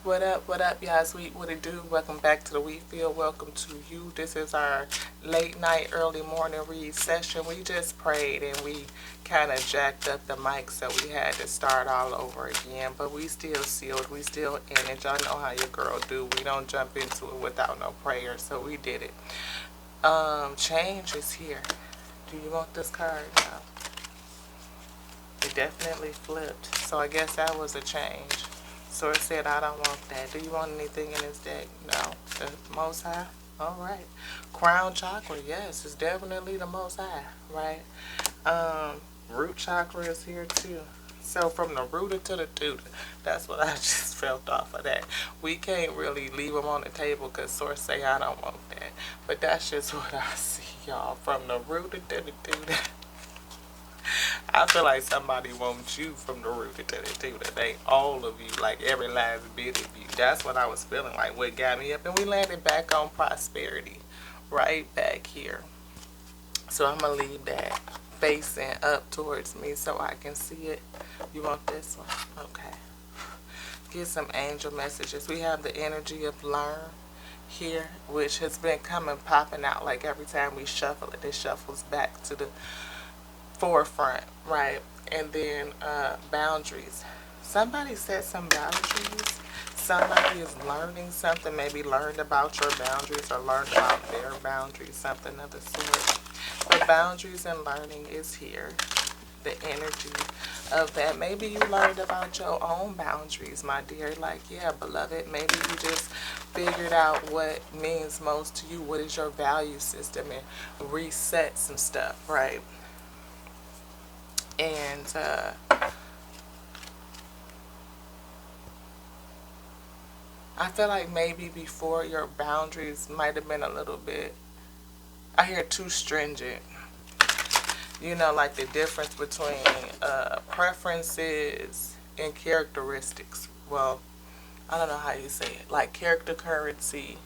What up, y'all? Sweet, what it do? Welcome back to the Wheat Field. Welcome to you. This is our late night, early morning read session. We just prayed and we kind of jacked up the mic, so we had to start all over again. But we still sealed. We still in it. Y'all know how your girl do. We don't jump into it without no prayer, so we did it. Change is here. Do you want this card? No. It definitely flipped. So I guess that was a change. So it said, I don't want that. Do you want anything in this deck? No. The Most High? All right. Crown chakra, yes, it's definitely the Most High, right? Root chakra is here too. So from the rooter to the tutor, that's what I just felt off of that. We can't really leave them on the table because source say I don't want that. But that's just what I see, y'all. From the rooter to the tutor. I feel like somebody wants you from the rooter to the tutor. They all of you, like every last bit of you. That's what I was feeling like. What got me up, and we landed back on prosperity, right back here. So I'm gonna leave that facing up towards me so I can see it. You want this one? Okay. Get some angel messages. We have the energy of learn here, which has been coming popping out like every time we shuffle it. It shuffles back to the forefront, right? And then boundaries. Somebody set some boundaries. Somebody is learning something, maybe learned about your boundaries or learned about their boundaries, something of the sort. But boundaries and learning is here. The energy of that. Maybe you learned about your own boundaries, my dear. Like, yeah, beloved, maybe you just figured out what means most to you. What is your value system, and reset some stuff, right? And I feel like maybe before your boundaries might have been a little bit, I hear too stringent. You know, like the difference between preferences and characteristics. Well, I don't know how you say it. Like character currency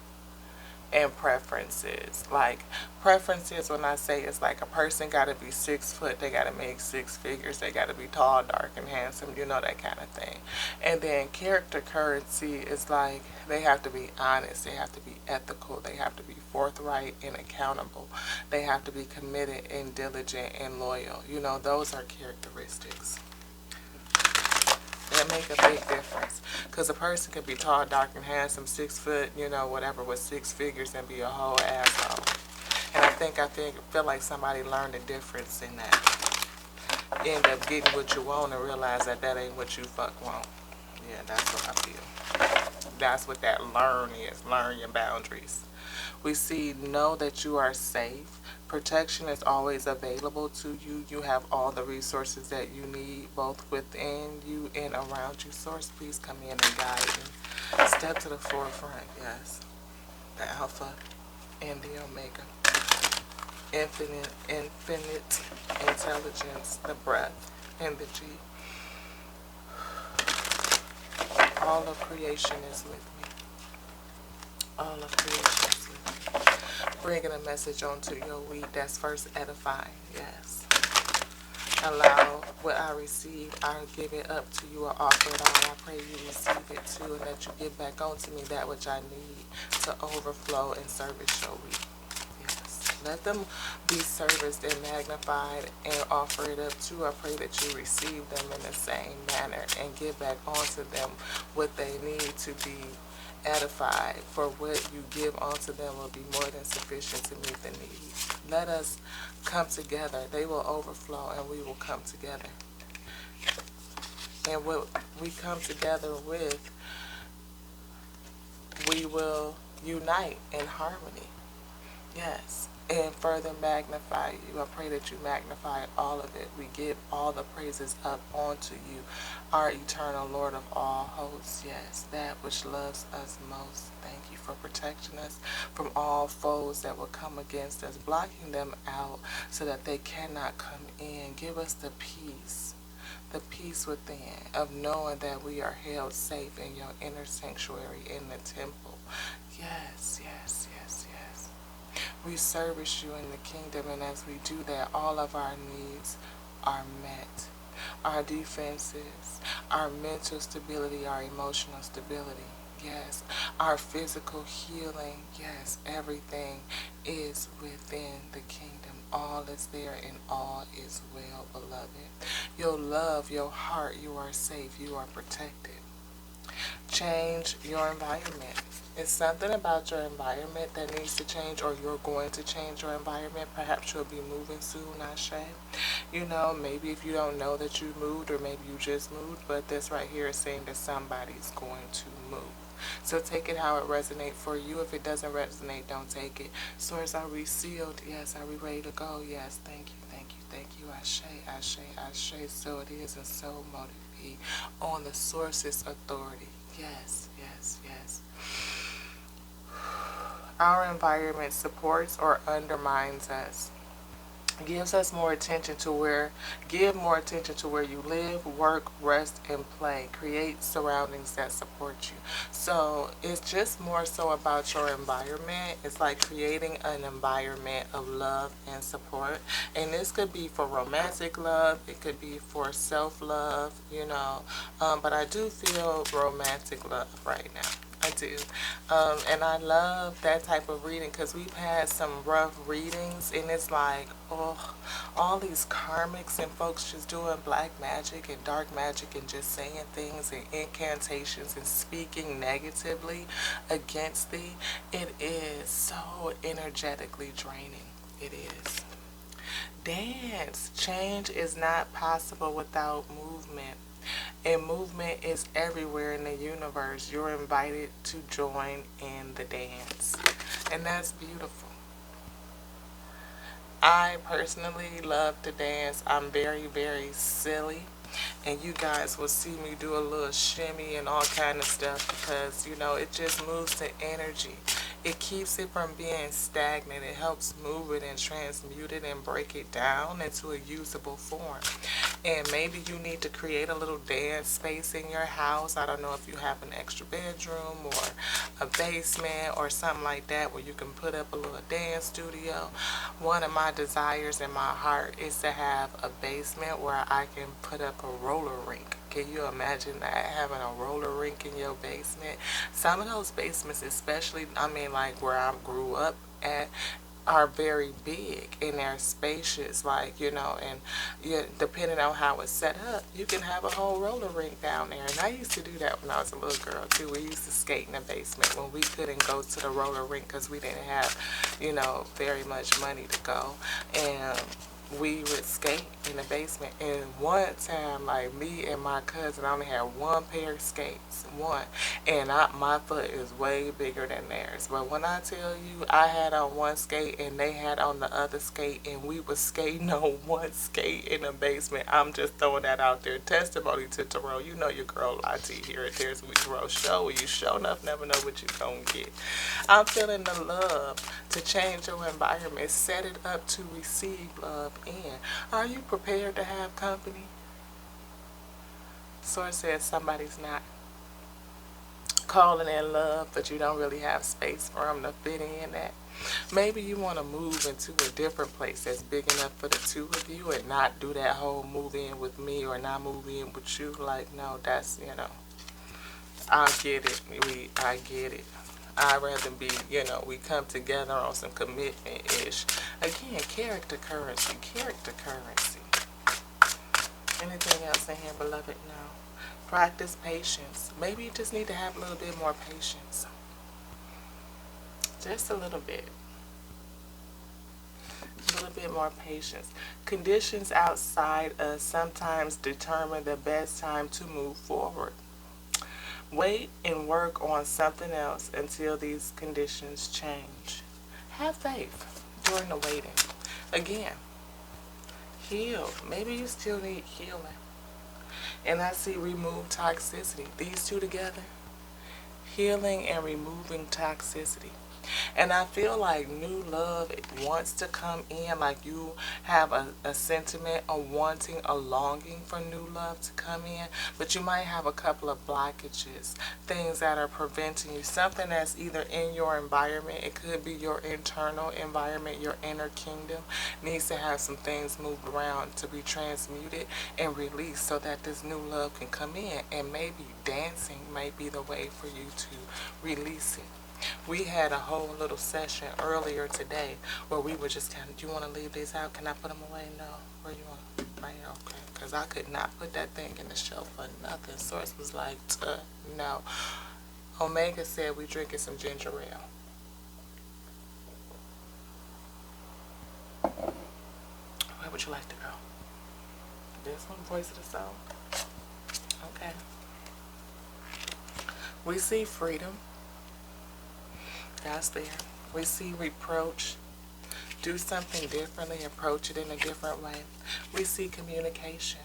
and preferences. Like preferences, when I say it's like a person got to be 6 foot, they got to make six figures, they got to be tall, dark, and handsome, you know, that kind of thing. And then character currency is like they have to be honest, they have to be ethical, they have to be forthright and accountable, they have to be committed and diligent and loyal. You know, those are characteristics that make a big difference. Because a person could be tall, dark, and handsome, 6 foot, you know, whatever, with six figures and be a whole asshole. And I feel like somebody learned the difference in that. You end up getting what you want and realize that that ain't what you fuck want. Yeah, that's what I feel. That's what that learn is. Learn your boundaries. We see, know that you are safe. Protection is always available to you. You have all the resources that you need, both within you and around you. Source, please come in and guide me. Step to the forefront, yes. The Alpha and the Omega. Infinite intelligence, the breath, and the G. All of creation is with me. All of creation is with me. Bringing a message onto your week that's first edifying, yes. Allow what I receive, I give it up to you, I offer it all. I pray you receive it too, and that you give back onto me that which I need to overflow and service your week. Yes. Let them be serviced and magnified and offer it up too. I pray that you receive them in the same manner and give back onto them what they need to be edified, for what you give onto them will be more than sufficient to meet the need. Let us come together. They will overflow and we will come together. And what we come together with, we will unite in harmony. Yes. And further magnify you. I pray that you magnify all of it. We give all the praises up onto you, our eternal Lord of all hosts. Yes, that which loves us most. Thank you for protecting us from all foes that will come against us, blocking them out so that they cannot come in. Give us the peace within of knowing that we are held safe in your inner sanctuary in the temple. Yes, yes, yes, yes. We service you in the kingdom, and as we do that, all of our needs are met. Our defenses, our mental stability, our emotional stability. Yes, our physical healing, yes, everything is within the kingdom. All is there and all is well, beloved. Your love, your heart, you are safe, you are protected. Change your environment. It's something about your environment that needs to change, or you're going to change your environment. Perhaps you'll be moving soon, Ashe. Maybe if you don't know that you moved, or maybe you just moved, but this right here is saying that somebody's going to move. So take it how it resonates for you. If it doesn't resonate, don't take it. Source, are we sealed? Yes. Are we ready to go? Yes. Thank you, thank you, thank you. Ashe, Ashe, Ashe. So it is, and so mote it be. On the source's authority. Yes, yes, yes. Our environment supports or undermines us. Gives us more attention to give more attention to where you live, work, rest, and play. Create surroundings that support you. So it's just more so about your environment. It's like creating an environment of love and support. And this could be for romantic love. It could be for self-love, But I do feel romantic love right now. I do. And I love that type of reading because we've had some rough readings, and it's like, oh, all these karmics and folks just doing black magic and dark magic and just saying things and incantations and speaking negatively against thee. It is so energetically draining. It is. Dance. Change is not possible without movement. And movement is everywhere in the universe. You're invited to join in the dance. And that's beautiful. I personally love to dance. I'm very, very silly. And you guys will see me do a little shimmy and all kind of stuff because, it just moves the energy. It keeps it from being stagnant. It helps move it and transmute it and break it down into a usable form. And maybe you need to create a little dance space in your house. I don't know if you have an extra bedroom or a basement or something like that where you can put up a little dance studio. One of my desires in my heart is to have a basement where I can put up a roller rink. Can you imagine that, having a roller rink in your basement? Some of those basements, especially, like where I grew up at, are very big and they're spacious, and depending on how it's set up, you can have a whole roller rink down there. And I used to do that when I was a little girl too. We used to skate in the basement when we couldn't go to the roller rink because we didn't have, very much money to go. And we would skate in the basement. And one time, like, me and my cousin only had one pair of skates, one, and my foot is way bigger than theirs. But when I tell you, I had on one skate and they had on the other skate, and we was skating on one skate in the basement. I'm just throwing that out there. Testimony to Terrell. You know your girl Lottie here at There's We Terrell Show, where you show enough never know what you gonna get. I'm feeling the love to change your environment. Set it up to receive love in. Are you prepared to have company? Source says somebody's not calling in love, but you don't really have space for them to fit in at. Maybe you want to move into a different place that's big enough for the two of you and not do that whole move in with me or not move in with you. Like, no, that's, I get it. I get it. I'd rather be, we come together on some commitment-ish. Again, character currency, character currency. Anything else in here, beloved? No. Practice patience. Maybe you just need to have a little bit more patience. Just a little bit. A little bit more patience. Conditions outside us sometimes determine the best time to move forward. Wait and work on something else until these conditions change. Have faith during the waiting. Again, heal. Maybe you still need healing. And I see remove toxicity. These two together. Healing and removing toxicity. And I feel like new love wants to come in, like you have a sentiment, a wanting, a longing for new love to come in, but you might have a couple of blockages, things that are preventing you, something that's either in your environment, it could be your internal environment, your inner kingdom, needs to have some things moved around to be transmuted and released so that this new love can come in, and maybe dancing may be the way for you to release it. We had a whole little session earlier today where we were just kind of, do you want to leave these out? Can I put them away? No. Where you want? Right here. Okay. Because I could not put that thing in the shelf for nothing. Source was like, no. Omega said we drinking some ginger ale. Where would you like to go? This one, Voice of the Soul. Okay. We see freedom. That's there. We see reproach. Do something differently. Approach it in a different way. We see communication.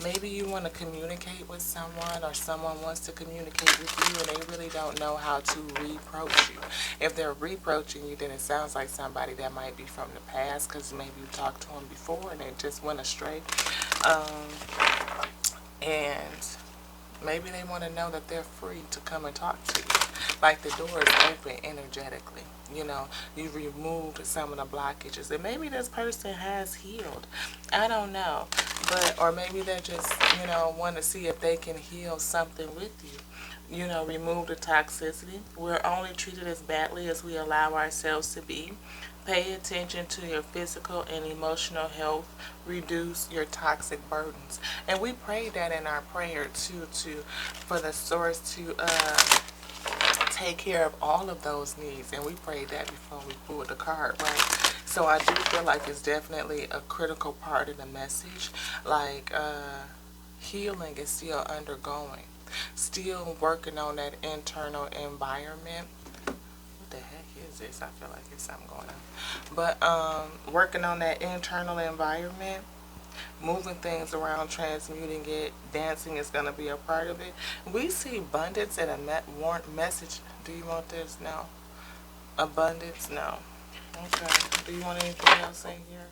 Maybe you want to communicate with someone, or someone wants to communicate with you and they really don't know how to reproach you. If they're reproaching you, then it sounds like somebody that might be from the past, because maybe you talked to them before and they just went astray. And maybe they want to know that they're free to come and talk to you. Like the door is open energetically. You know, you've removed some of the blockages. And maybe this person has healed. I don't know. But, or maybe they're just, you know, want to see if they can heal something with you. You know, remove the toxicity. We're only treated as badly as we allow ourselves to be. Pay attention to your physical and emotional health. Reduce your toxic burdens. And we prayed that in our prayer too, for the source to take care of all of those needs. And we prayed that before we pulled the card, right? So I do feel like it's definitely a critical part of the message. Like healing is still undergoing. Still working on that internal environment. What the heck is this? I feel like it's something going on. But working on that internal environment, moving things around, transmuting it, dancing is going to be a part of it. We see abundance and a warrant message. Do you want this? No. Abundance? No. Okay. Do you want anything else in here?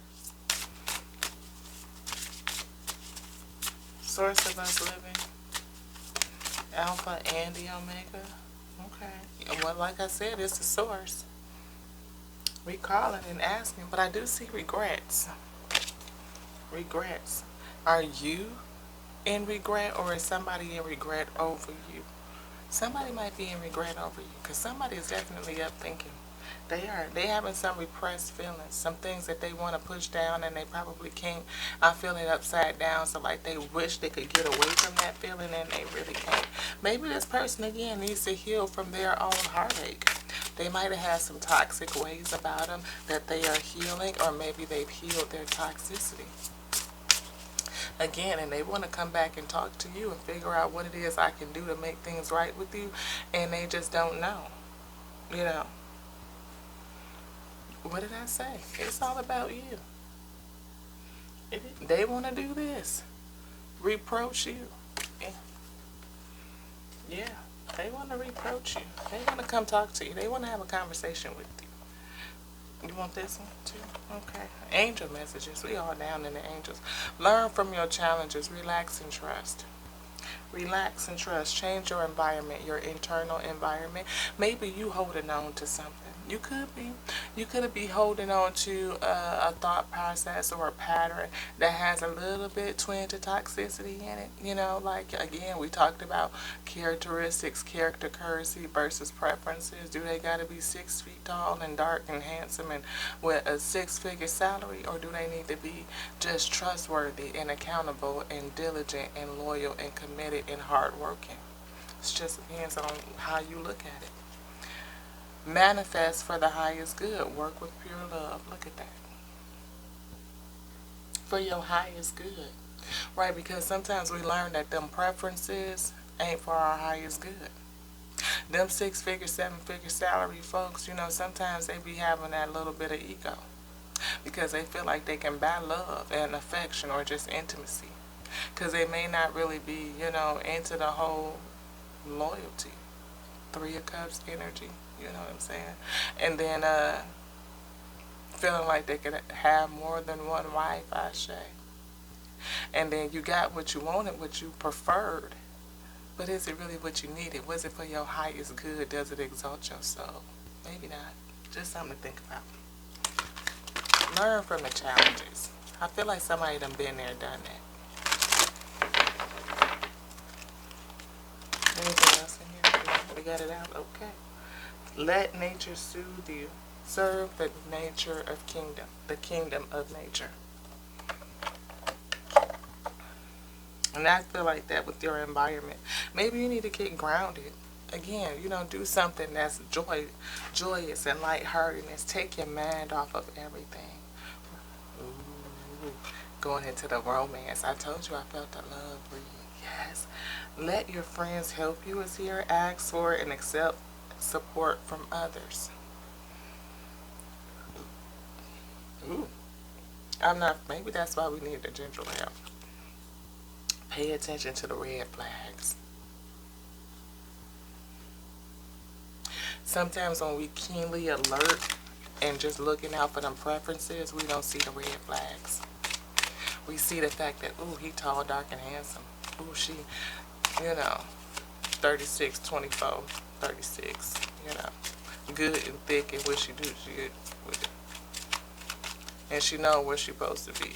Source of us living. Alpha and the Omega. Okay. Well, like I said, it's the source. We calling and asking, but I do see regrets. Regrets. Are you in regret, or is somebody in regret over you? Somebody might be in regret over you, because somebody is definitely up thinking. They having some repressed feelings, some things that they want to push down and they probably can't. I feel it upside down, so like they wish they could get away from that feeling and they really can't. Maybe this person again needs to heal from their own heartache. They might have had some toxic ways about them that they are healing, or maybe they've healed their toxicity. Again, and they want to come back and talk to you and figure out what it is I can do to make things right with you, and they just don't know. You know. What did I say? It's all about you. They want to do this. Reproach you. Yeah. They want to reproach you. They want to come talk to you. They want to have a conversation with you. You want this one too? Okay. Angel messages. We all down in the angels. Learn from your challenges. Relax and trust. Relax and trust. Change your environment, your internal environment. Maybe you holding on to something. You could be. You could be holding on to a thought process or a pattern that has a little bit twinge of toxicity in it. You know, like, again, we talked about characteristics, character currency versus preferences. Do they got to be 6 feet tall and dark and handsome and with a 6-figure salary? Or do they need to be just trustworthy and accountable and diligent and loyal and committed and hardworking? It just depends on how you look at it. Manifest for the highest good. Work with pure love. Look at that. For your highest good. Right, because sometimes we learn that them preferences ain't for our highest good. Them 6-figure, 7-figure salary folks, you know, sometimes they be having that little bit of ego. Because they feel like they can buy love and affection or just intimacy. Because they may not really be, you know, into the whole loyalty. Three of Cups energy. You know what I'm saying? And then feeling like they could have more than one wife, I say. And then you got what you wanted, what you preferred. But is it really what you needed? Was it for your highest good? Does it exalt your soul? Maybe not. Just something to think about. Learn from the challenges. I feel like somebody done been there, done that. Anything else in here? No, we got it out? Okay. Let nature soothe you. Serve the nature of kingdom. The kingdom of nature. And I feel like that with your environment. Maybe you need to get grounded. Again, do something that's joyous and lightheartedness. Take your mind off of everything. Ooh, going into the romance. I told you I felt the love reading. Yes. Let your friends help you is here. Ask for and accept support from others. Ooh. Maybe that's why we need the ginger ale. Pay attention to the red flags. Sometimes when we keenly alert and just looking out for them preferences, we don't see the red flags. We see the fact that, ooh, he tall, dark, and handsome. Ooh, she, 36, 24, 36, good and thick and what she do, she good with it. And she know where she supposed to be.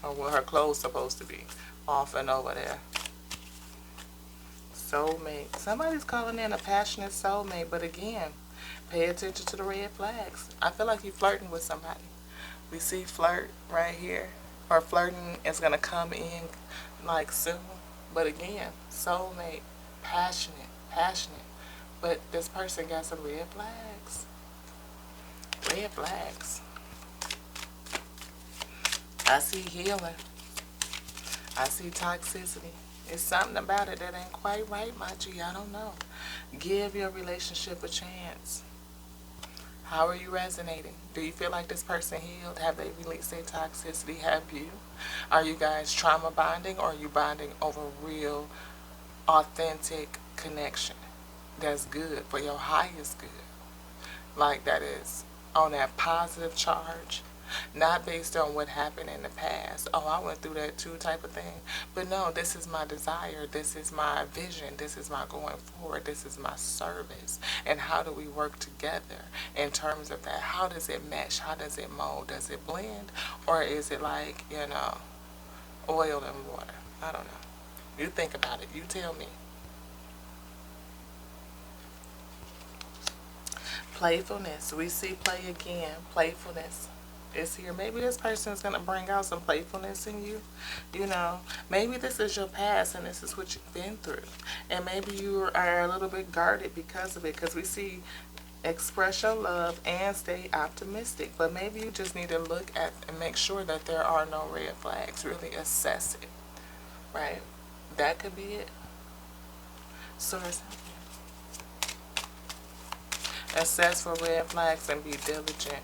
Or what her clothes supposed to be. Off and over there. Soulmate. Somebody's calling in a passionate soulmate, but again, pay attention to the red flags. I feel like you're flirting with somebody. We see flirt right here. Or flirting is going to come in like soon. But again, soulmate, passionate. But this person got some red flags. Red flags. I see healing. I see toxicity. It's something about it that ain't quite right, my G. I don't know. Give your relationship a chance. How are you resonating? Do you feel like this person healed? Have they released their toxicity? Have you? Are you guys trauma bonding, or are you bonding over real, authentic connection that's good for your highest good? Like that is on that positive charge. Not based on what happened in the past. Oh, I went through that too type of thing. But no, this is my desire. This is my vision. This is my going forward. This is my service. And how do we work together in terms of that? How does it mesh? How does it mold? Does it blend? Or is it like, oil and water? I don't know. You think about it. You tell me. Playfulness. We see play again. Playfulness is here. Maybe this person is going to bring out some playfulness in you. Maybe this is your past and this is what you've been through. And maybe you are a little bit guarded because of it. Because we see express your love and stay optimistic. But maybe you just need to look at and make sure that there are no red flags. Really assess it. Right? That could be it. Source. Assess for red flags and be diligent.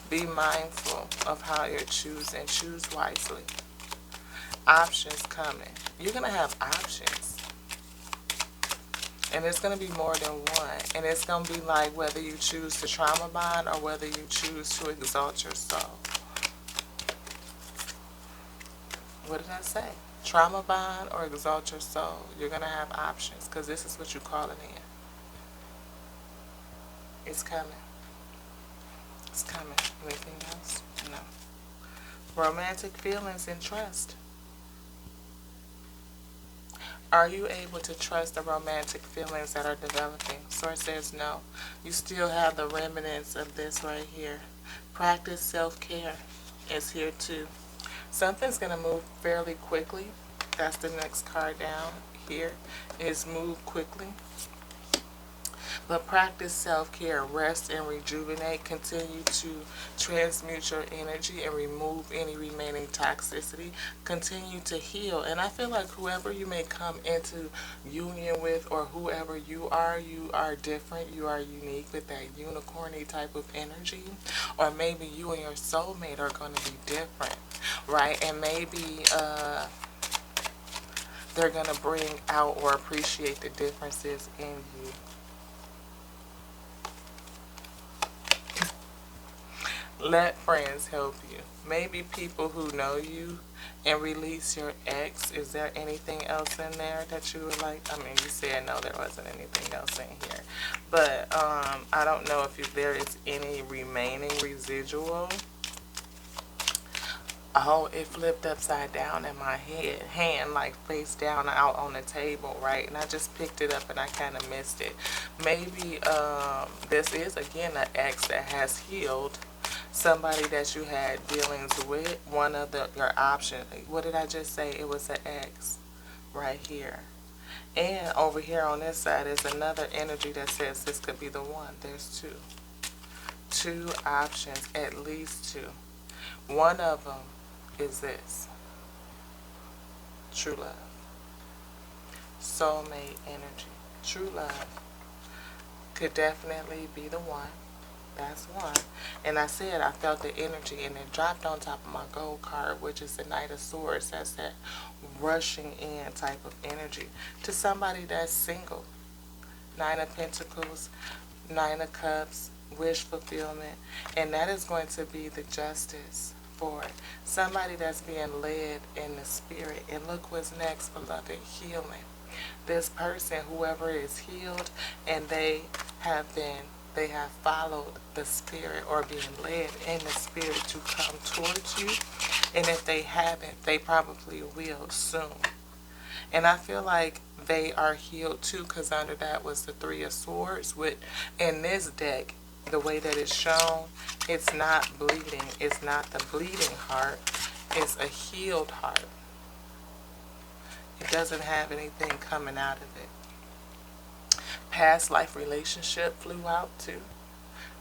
Be mindful of how you're choosing. Choose wisely. Options coming. You're going to have options. And it's going to be more than one. And it's going to be like whether you choose to trauma bond or whether you choose to exalt your soul. What did I say? Trauma bond or exalt your soul. You're going to have options because this is what you're calling in. It's coming. It's coming. Anything else? No. Romantic feelings and trust. Are you able to trust the romantic feelings that are developing? Source says no. You still have the remnants of this right here. Practice self-care is here too. Something's going to move fairly quickly. That's the next card down here, is move quickly. But practice self-care, rest and rejuvenate. Continue to transmute your energy and remove any remaining toxicity. Continue to heal. And I feel like whoever you may come into union with or whoever you are different. You are unique with that unicorny type of energy. Or maybe you and your soulmate are going to be different, right? And maybe they're going to bring out or appreciate the differences in you. Let friends help you. Maybe people who know you, and release your ex. Is there anything else in there that you would like? I mean, you said no, there wasn't anything else in here. But I don't know if there is any remaining residual. Oh, it flipped upside down in my hand, like face down out on the table, right? And I just picked it up and I kind of missed it. Maybe this is, again, an ex that has healed. Somebody that you had dealings with, one of your options. What did I just say? It was an ex right here. And over here on this side is another energy that says this could be the one. There's two. Two options, at least two. One of them is this. True love. Soulmate energy. True love could definitely be the one. That's one. And I said I felt the energy, and it dropped on top of my gold card, which is the Knight of Swords. That's that rushing in type of energy to somebody that's single. Nine of Pentacles, Nine of Cups, wish fulfillment. And that is going to be the justice for somebody that's being led in the spirit. And look what's next, beloved, healing. This person, whoever is healed, and they have followed the spirit or being led in the spirit to come towards you. And if they haven't, they probably will soon. And I feel like they are healed too, because under that was the Three of Swords. In this deck, the way that it's shown, it's not bleeding. It's not the bleeding heart. It's a healed heart. It doesn't have anything coming out of it. Past life relationship flew out too.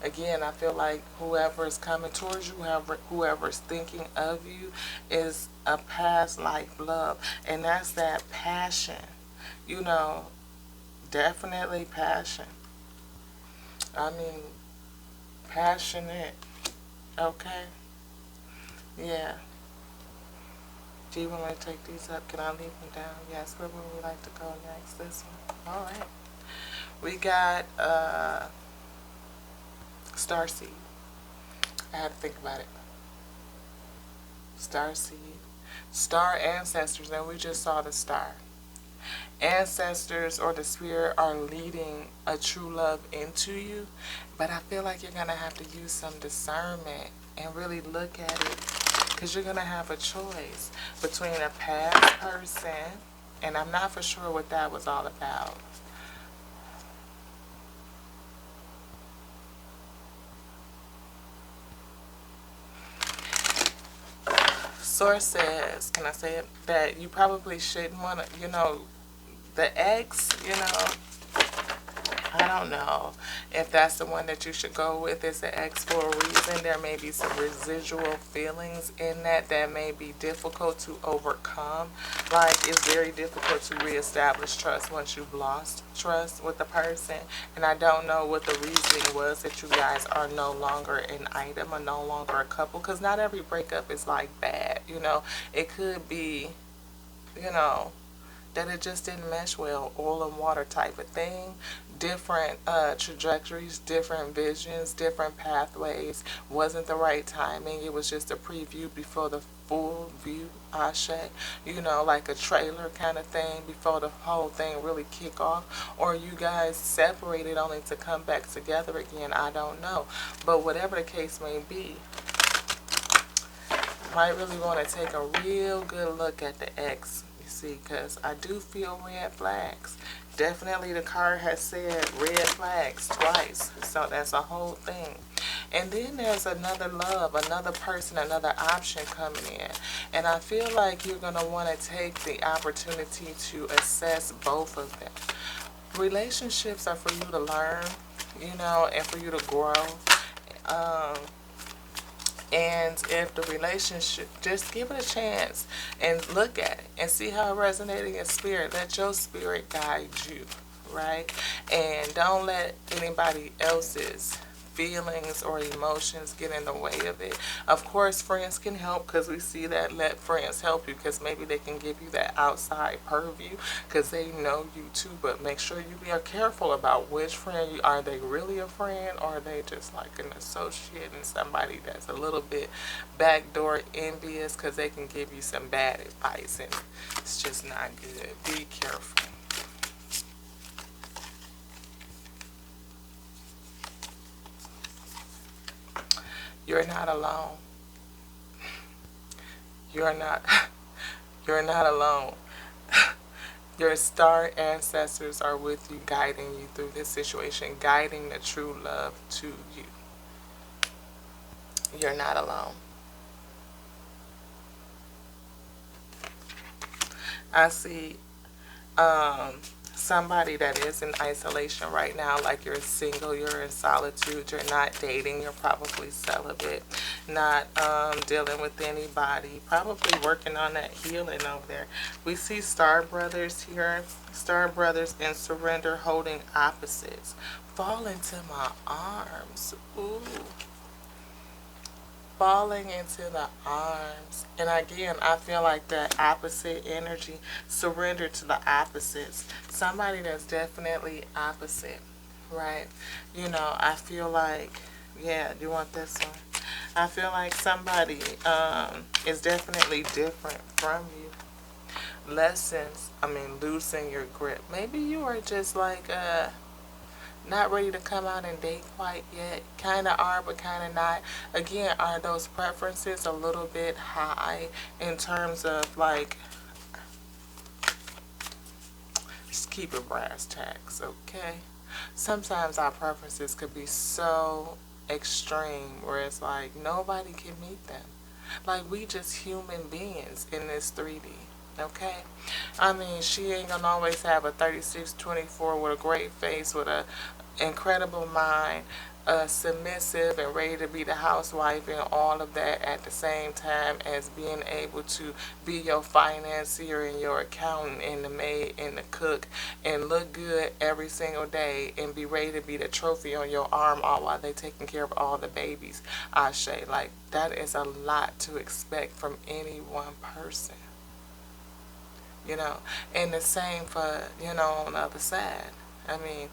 Again, I feel like whoever is coming towards you, whoever is thinking of you, is a past life love. And that's that passion. You know, definitely passion. I mean, passionate. Okay? Yeah. Do you want me to take these up? Can I leave them down? Yes. Where would we like to go next? This one. All right. We got Starseed. I had to think about it. Starseed. Star ancestors, and we just saw the star. Ancestors or the spirit are leading a true love into you, but I feel like you're going to have to use some discernment and really look at it, because you're going to have a choice between a past person, and I'm not for sure what that was all about. Source says, can I say it, that you probably shouldn't want to, the ex, I don't know if that's the one that you should go with. It's an ex for a reason. There may be some residual feelings in that may be difficult to overcome. Like, it's very difficult to reestablish trust once you've lost trust with the person. And I don't know what the reasoning was that you guys are no longer an item or no longer a couple. Because not every breakup is like bad, It could be, that it just didn't mesh well, oil and water type of thing. Different trajectories, different visions, different pathways. Wasn't the right timing. It was just a preview before the full view, Ashe. Like a trailer kind of thing before the whole thing really kick off. Or you guys separated only to come back together again. I don't know. But whatever the case may be, might really want to take a real good look at the ex. See, because I do feel red flags. Definitely the card has said red flags twice. So that's a whole thing. And then there's another love, another person, another option coming in. And I feel like you're going to want to take the opportunity to assess both of them. Relationships are for you to learn, and for you to grow. And if the relationship, just give it a chance and look at it and see how it resonates in your spirit. Let your spirit guide you, right? And don't let anybody else's feelings or emotions get in the way of it. Of course, friends can help, because we see that. Let friends help you, because maybe they can give you that outside purview because they know you too. But make sure you be careful about which friend you are. They really a friend, or are they just like an associate and somebody that's a little bit backdoor envious, because they can give you some bad advice and it's just not good. Be careful. You're not alone. You're not you're not alone. Your star ancestors are with you, guiding you through this situation, guiding the true love to you. You're not alone. I see somebody that is in isolation right now, like you're single, you're in solitude, you're not dating, you're probably celibate, not dealing with anybody, probably working on that healing over there. We see star brothers here, star brothers in surrender, holding opposites. Fall into my arms. Ooh. Falling into the arms. And again, I feel like that opposite energy, surrender to the opposites. Somebody that's definitely opposite, right? You know, I feel like, yeah, you want this one? I feel like somebody is definitely different from you. Lessons, I mean, loosen your grip. Maybe you are just like, not ready to come out and date quite yet. Kind of are, but kind of not. Again, are those preferences a little bit high in terms of like, just keep it brass tacks, okay? Sometimes our preferences could be so extreme where it's like nobody can meet them. Like, we just human beings in this 3D. Okay? I mean, she ain't gonna always have a 36-24 with a great face, with a incredible mind, submissive and ready to be the housewife and all of that at the same time as being able to be your financier and your accountant and the maid and the cook and look good every single day and be ready to be the trophy on your arm all while they taking care of all the babies. Ashe, like, that is a lot to expect from any one person. You know, and the same for, you know, on the other side. I mean,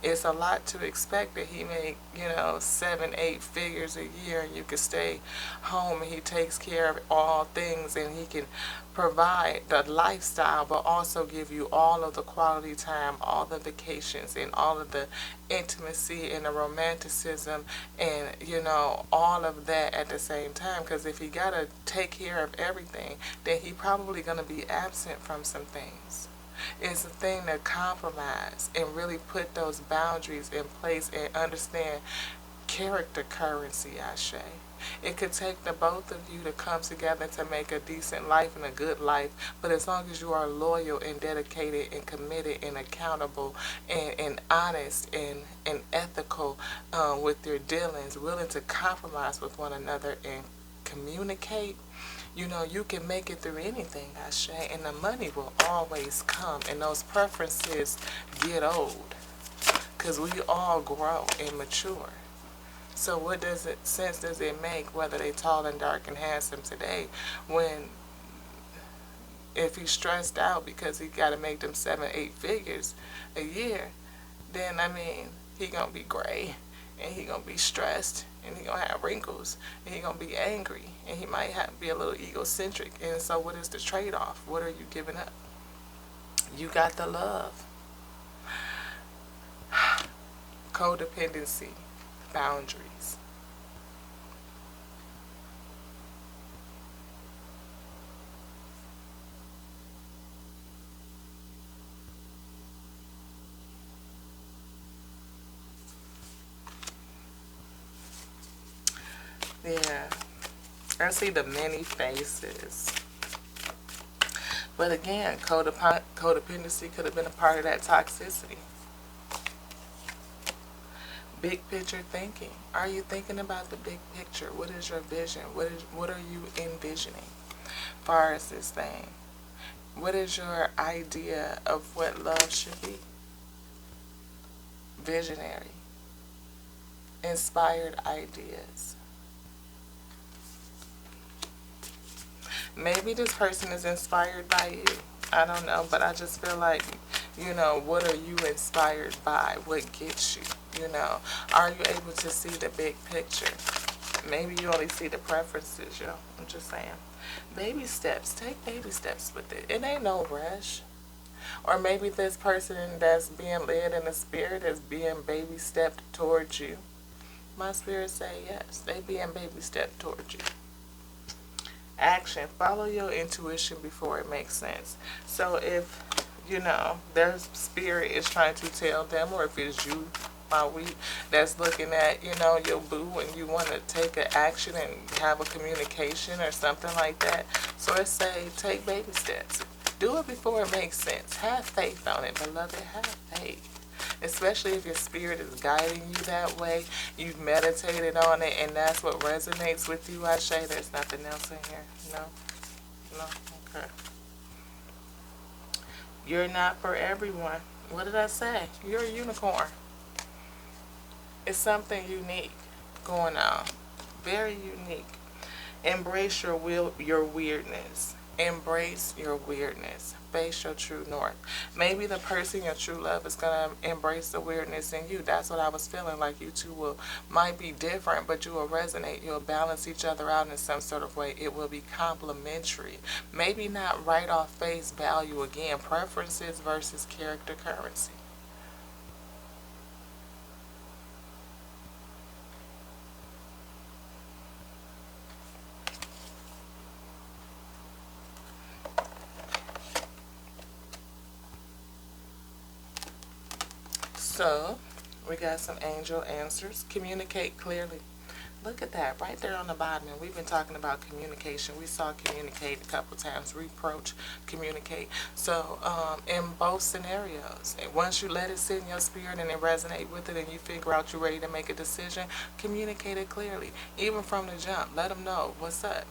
it's a lot to expect that he make, you know, 7, 8 figures a year, and you can stay home and he takes care of all things and he can provide the lifestyle, but also give you all of the quality time, all the vacations, and all of the intimacy and the romanticism, and, you know, all of that at the same time. Because if he got to take care of everything, then he probably going to be absent from some things. It's a thing to compromise and really put those boundaries in place and understand character currency, Ashe. It could take the both of you to come together to make a decent life and a good life, but as long as you are loyal and dedicated and committed and accountable and honest and ethical with your dealings, willing to compromise with one another and communicate, you know, you can make it through anything, Ashe, and the money will always come, and those preferences get old, because we all grow and mature. So what sense does it make whether they tall and dark and handsome today, when if he's stressed out because he got to make them 7, 8 figures a year, then I mean, he gonna be gray and he gonna be stressed and he gonna have wrinkles and he gonna be angry and he might be a little egocentric. And so what is the trade-off? What are you giving up? You got the love. Codependency, boundaries. Yeah, I see the many faces. But again, codependency could have been a part of that toxicity. Big picture thinking. Are you thinking about the big picture? What is your vision? What are you envisioning as far as this thing? What is your idea of what love should be? Visionary. inspired ideas. Maybe this person is inspired by you. I don't know, but I just feel like, what are you inspired by? What gets you? Are you able to see the big picture? Maybe you only see the preferences, I'm just saying. Baby steps. Take baby steps with it. It ain't no rush. Or maybe this person that's being led in the spirit is being baby stepped towards you. My spirit say yes. They being baby stepped towards you. Action. Follow your intuition before it makes sense. So if, their spirit is trying to tell them, or if it's you, my week, that's looking at, your boo and you want to take an action and have a communication or something like that. So it say, take baby steps. Do it before it makes sense. Have faith on it, beloved. Have faith. Especially if your spirit is guiding you that way, you've meditated on it, and that's what resonates with you. I say there's nothing else in here. No, okay. You're not for everyone. What did I say? You're a unicorn. It's something unique going on. Very unique. Embrace your weirdness. Embrace your weirdness. Face your true north. Maybe the person your true love is going to embrace the weirdness in you. That's what I was feeling like. You two might be different, but you will resonate. You'll balance each other out in some sort of way. It will be complementary. Maybe not right off face value again. Preferences versus character currency. So, we got some angel answers. Communicate clearly. Look at that right there on the bottom. And we've been talking about communication. We saw communicate a couple times. Reproach, communicate. So, in both scenarios, once you let it sit in your spirit and it resonate with it and you figure out you're ready to make a decision, communicate it clearly. Even from the jump, let them know what's up,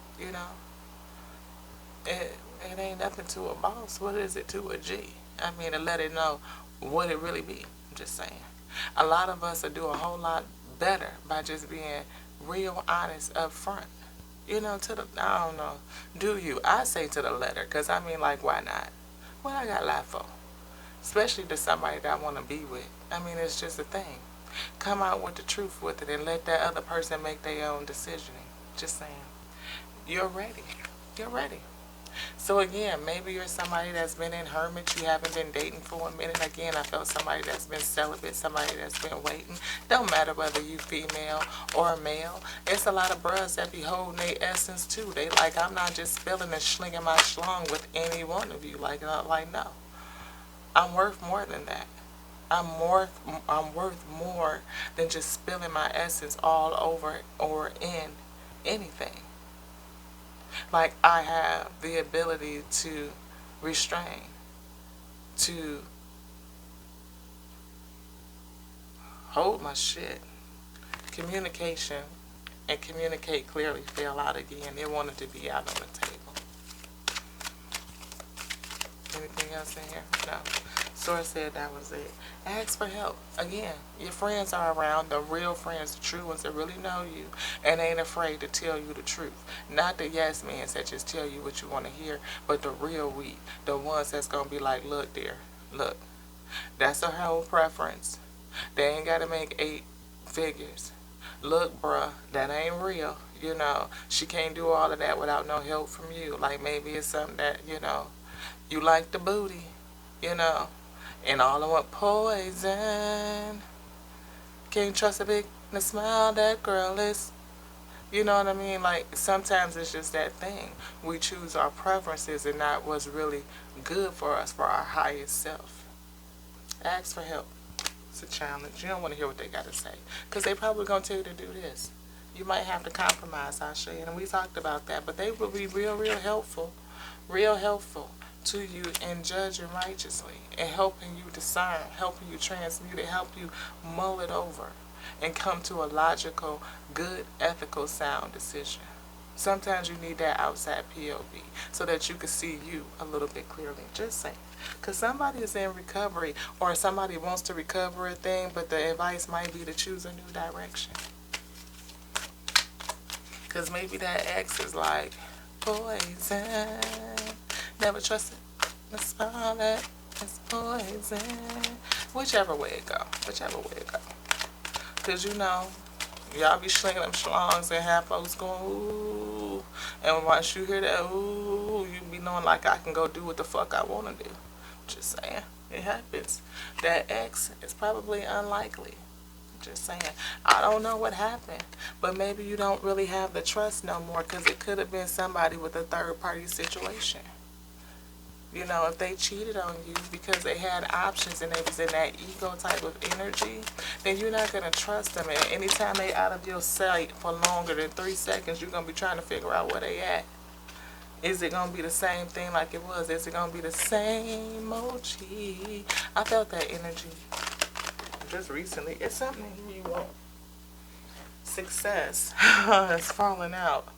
It ain't nothing to a boss. What is it to a G? I mean, to let it know what it really be. Just saying. A lot of us will do a whole lot better by just being real honest up front. I don't know. Do you? I say to the letter, because I mean, like, why not? What I got life for? Especially to somebody that I want to be with. I mean, it's just a thing. Come out with the truth with it and let that other person make their own decisioning. Just saying. You're ready. You're ready. So again, maybe you're somebody that's been in hermit, you haven't been dating for a minute. Again, I felt somebody that's been celibate, somebody that's been waiting. Don't matter whether you female or male. It's a lot of bros that be holding their essence too. They like, I'm not just spilling and slinging my schlong with any one of you. Like no. I'm worth more than that. I'm worth more than just spilling my essence all over or in anything. Like, I have the ability to restrain, to hold my shit. Communication and communicate clearly fell out again. They wanted to be out on the table. Anything else in here? No. Source said that was it. Ask for help. Again, your friends are around, the real friends, the true ones that really know you and ain't afraid to tell you the truth. Not the yes men that just tell you what you want to hear, but the real we, the ones that's going to be like, look dear, look, that's her whole preference. They ain't got to make 8 figures. Look, bruh, that ain't real. She can't do all of that without no help from you. Like, maybe it's something that, you like the booty, and all I want poison. Can't trust a big smile that girl is. You know what I mean? Like, sometimes it's just that thing. We choose our preferences and not what's really good for us, for our highest self. Ask for help. It's a challenge. You don't want to hear what they got to say, because they probably going to tell you to do this. You might have to compromise, Asha, and we talked about that. But they will be real helpful to you in judging righteously and helping you discern, helping you transmute it, help you mull it over and come to a logical, good, ethical, sound decision. Sometimes you need that outside POV so that you can see you a little bit clearly. Just saying. Because somebody is in recovery, or somebody wants to recover a thing, but the advice might be to choose a new direction. Because maybe that ex is like, poison. Never trust it. It's all that. It's poison. Whichever way it go. Whichever way it go. Because you know, y'all be slinging them schlongs and have folks going, ooh. And once you hear that, ooh, you be knowing like I can go do what the fuck I want to do. Just saying. It happens. That ex is probably unlikely. Just saying. I don't know what happened. But maybe you don't really have the trust no more, because it could have been somebody with a third party situation. You know, if they cheated on you because they had options and they was in that ego type of energy, then you're not going to trust them. And anytime they out of your sight for longer than 3 seconds, you're going to be trying to figure out where they at. Is it going to be the same thing like it was? Is it going to be the same mochi? I felt that energy just recently. It's something you want. Success. It's falling out.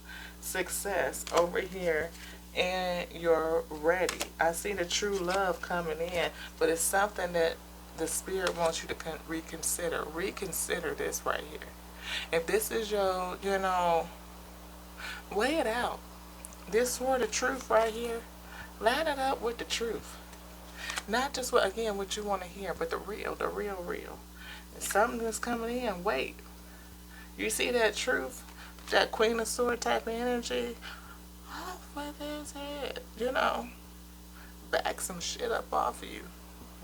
Success over here. And you're ready. I see the true love coming in, but it's something that the spirit wants you to reconsider. Reconsider this right here. If this is your, weigh it out. This sort of truth right here, line it up with the truth. Not just what you want to hear, but the real. If something is coming in, wait. You see that truth? That Queen of Sword type of energy? With his head, back some shit up off of you.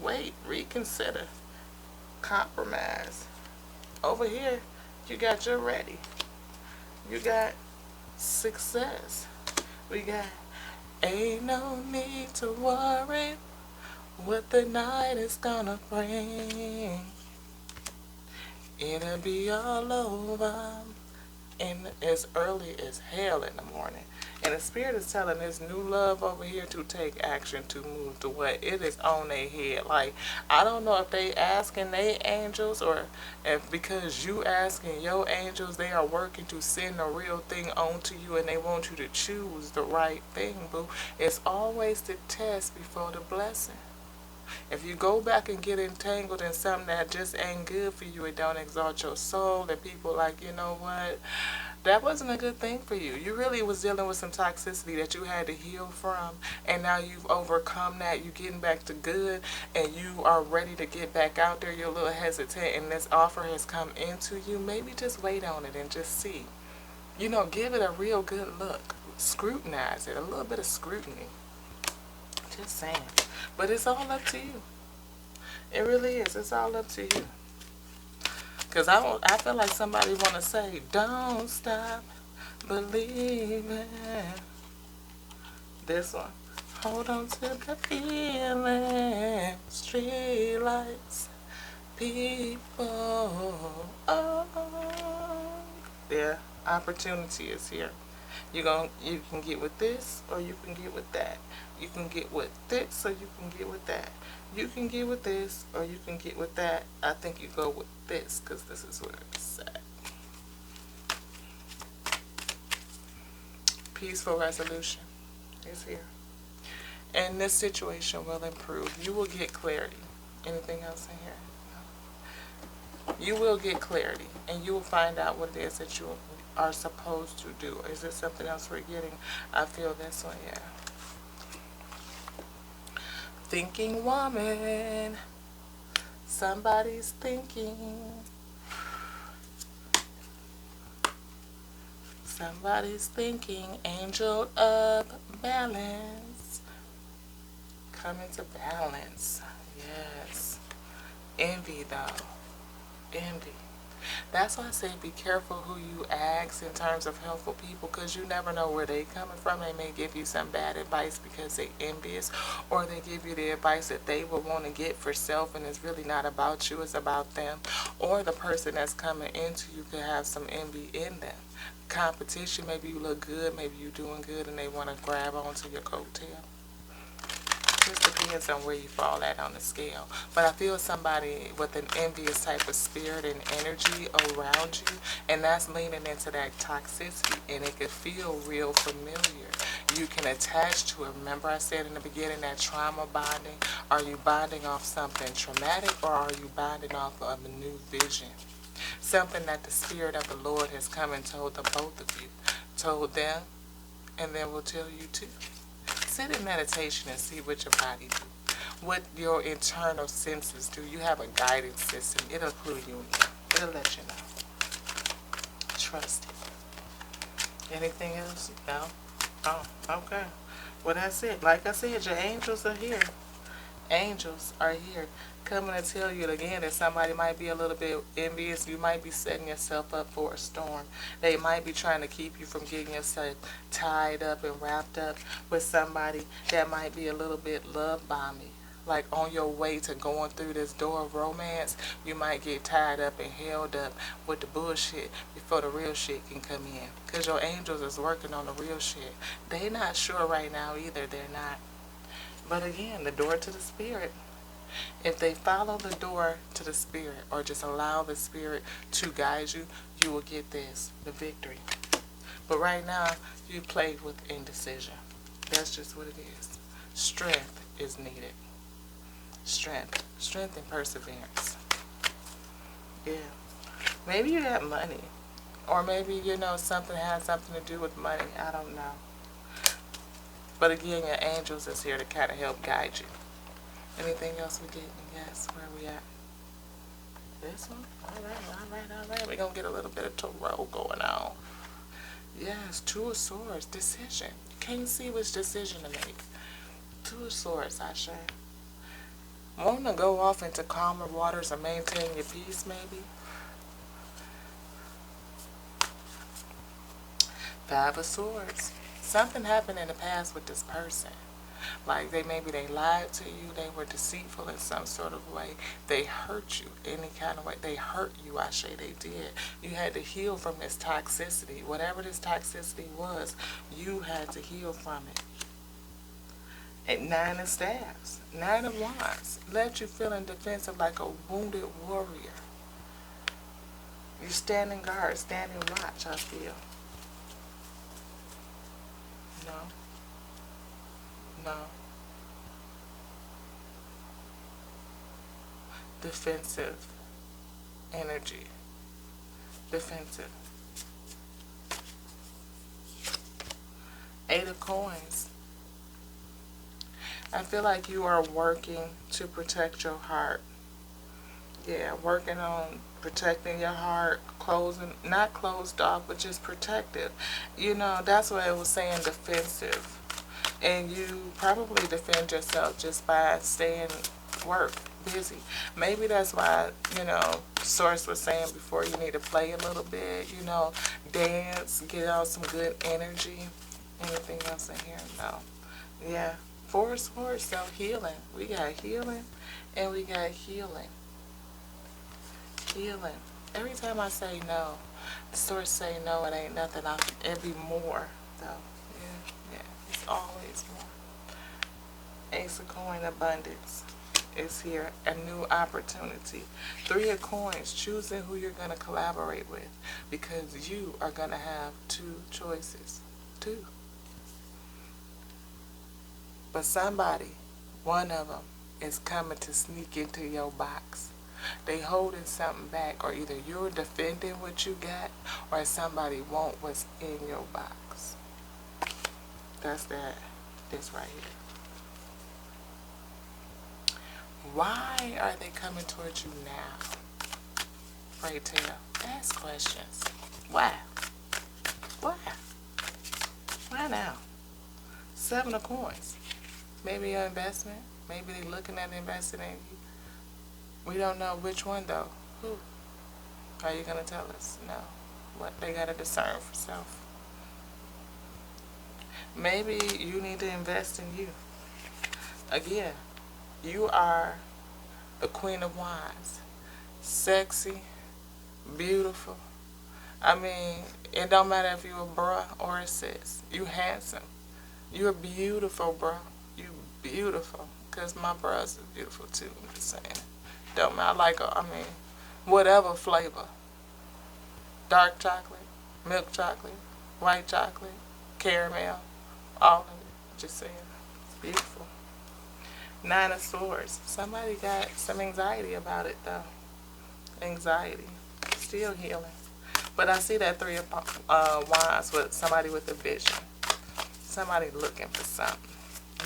Wait, reconsider, compromise. Over here, you got your ready. You got success. We got ain't no need to worry what the night is gonna bring. It'll be all over and as early as hell in the morning. And the spirit is telling this new love over here to take action, to move to what it is on their head. Like, I don't know if they asking they angels, or if because you asking your angels, they are working to send the real thing onto you, and they want you to choose the right thing, boo. It's always the test before the blessing. If you go back and get entangled in something that just ain't good for you, it don't exalt your soul, and people like, you know what, that wasn't a good thing for you. You really was dealing with some toxicity that you had to heal from, and now you've overcome that. You're getting back to good, and you are ready to get back out there. You're a little hesitant, and this offer has come into you. Maybe just wait on it and just see. Give it a real good look. Scrutinize it. A little bit of scrutiny. Just saying. But it's all up to you. It really is. It's all up to you. Because I feel like somebody want to say, don't stop believing. This one. Hold on to the feeling. Street lights. People. Oh. Their opportunity is here. You can get with this, or you can get with that. You can get with this, or you can get with that. You can get with this, or you can get with that. I think you go with this, because this is where it's at. Peaceful resolution is here. And this situation will improve. You will get clarity. Anything else in here? No. You will get clarity, and you will find out what it is that you are supposed to do. Is there something else we're getting? I feel this one, yeah. Thinking woman. Somebody's thinking. Somebody's thinking. Angel of balance. Come into balance. Yes. Envy, though. Envy. That's why I say be careful who you ask in terms of helpful people, because you never know where they coming from. They may give you some bad advice because they envious, or they give you the advice that they would want to get for self, and it's really not about you, it's about them. Or the person that's coming into you could have some envy in them. Competition, maybe you look good, maybe you doing good, and they want to grab onto your coattail. Just depends on where you fall at on the scale. But I feel somebody with an envious type of spirit and energy around you, and that's leaning into that toxicity, and it could feel real familiar. You can attach to it. Remember I said in the beginning that trauma bonding? Are you bonding off something traumatic, or are you bonding off of a new vision? Something that the Spirit of the Lord has come and told the both of you. Told them, and then will tell you too. Sit in meditation and see what your body do. What your internal senses do. You have a guidance system. It'll clue you in. It'll let you know. Trust it. Anything else? No? Oh, okay. Well, that's it. Like I said, your angels are here. Angels are here, coming to tell you again that somebody might be a little bit envious. You might be setting yourself up for a storm. They might be trying to keep you from getting yourself tied up and wrapped up with somebody that might be a little bit love bombing. Like on your way to going through this door of romance, you might get tied up and held up with the bullshit before the real shit can come in. Because your angels is working on the real shit. They not sure right now either. They're not. But again, the door to the Spirit. If they follow the door to the Spirit, or just allow the Spirit to guide you, you will get this, the victory. But right now, you played with indecision. That's just what it is. Strength is needed. Strength. Strength and perseverance. Yeah. Maybe you have money. Or maybe, something has something to do with money. I don't know. But again, your angels is here to kind of help guide you. Anything else we getting? Yes, where are we at? This one? All right. We're going to get a little bit of tarot going on. Yes, Two of Swords, decision. You can't see which decision to make. Two of Swords, Ashe. Wanting to go off into calmer waters and maintain your peace, maybe? Five of Swords. Something happened in the past with this person. Like maybe they lied to you, they were deceitful in some sort of way, they hurt you any kind of way. They hurt you, I say they did. You had to heal from this toxicity. Whatever this toxicity was, you had to heal from it. And Nine of Staves, Nine of Wands, left you feeling defensive like a wounded warrior. You're standing guard, standing watch, I feel. No. Defensive energy. Defensive. Eight of Coins. I feel like you are working to protect your heart. Yeah, working on protecting your heart, not closed off, but just protective. That's what I was saying, defensive. And you probably defend yourself just by staying busy. Maybe that's why, Source was saying before, you need to play a little bit, dance, get out some good energy. Anything else in here? No. Yeah. Four of Swords, so healing. We got healing and we got healing. Healing. Every time I say no, the Source say no, it ain't nothing. It'd be more, though. Yeah. It's always more. Ace of Coin, abundance is here. A new opportunity. Three of Coins, choosing who you're going to collaborate with, because you are going to have two choices. Two. But somebody, one of them, is coming to sneak into your box. They holding something back, or either you're defending what you got, or somebody want what's in your box. That's this right here. Why are they coming towards you now? Pray tell. Ask questions. Why? Why now? Seven of Coins. Maybe your investment. Maybe they're looking at investing in you. We don't know which one, though. Who? Are you going to tell us? No. What? They got to discern for self. Maybe you need to invest in you. Again, you are the Queen of Wands. Sexy, beautiful. I mean, it don't matter if you're a bruh or a sis. You handsome. You're beautiful, bro. You beautiful. Because my breast is beautiful too. I'm just saying. Don't matter. I like, whatever flavor. Dark chocolate, milk chocolate, white chocolate, caramel, all of it. Just saying. It's beautiful. Nine of Swords. Somebody got some anxiety about it though. Anxiety. Still healing. But I see that Three of Wands with somebody with a vision. Somebody looking for something.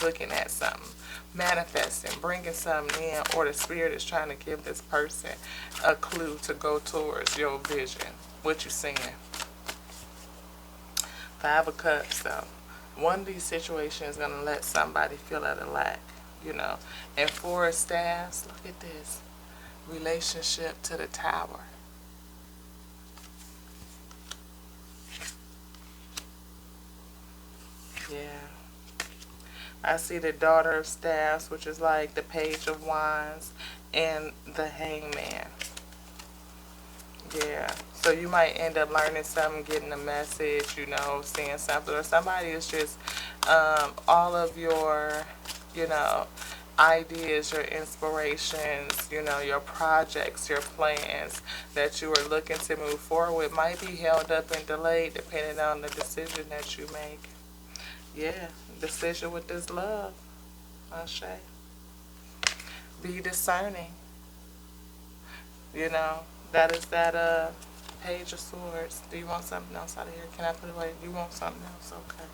Looking at something. Manifesting. Bringing something in. Or the spirit is trying to give this person a clue to go towards your vision. What you seeing? Five of Cups though. One of these situations is going to let somebody feel at a lack. You know. And Four of Staffs. Look at this. Relationship to the Tower. Yeah. I see the Daughter of Staffs, which is like the Page of Wands, and the Hangman. Yeah. So you might end up learning something, getting a message, you know, seeing something. Or somebody is just all of your, you know, ideas, your inspirations, you know, your projects, your plans that you are looking to move forward with might be held up and delayed depending on the decision that you make. Yeah, decision with this love, Ashe. Be discerning. You know, that is that Page of Swords. Do you want something else out of here? Can I put it away? You want something else? Okay.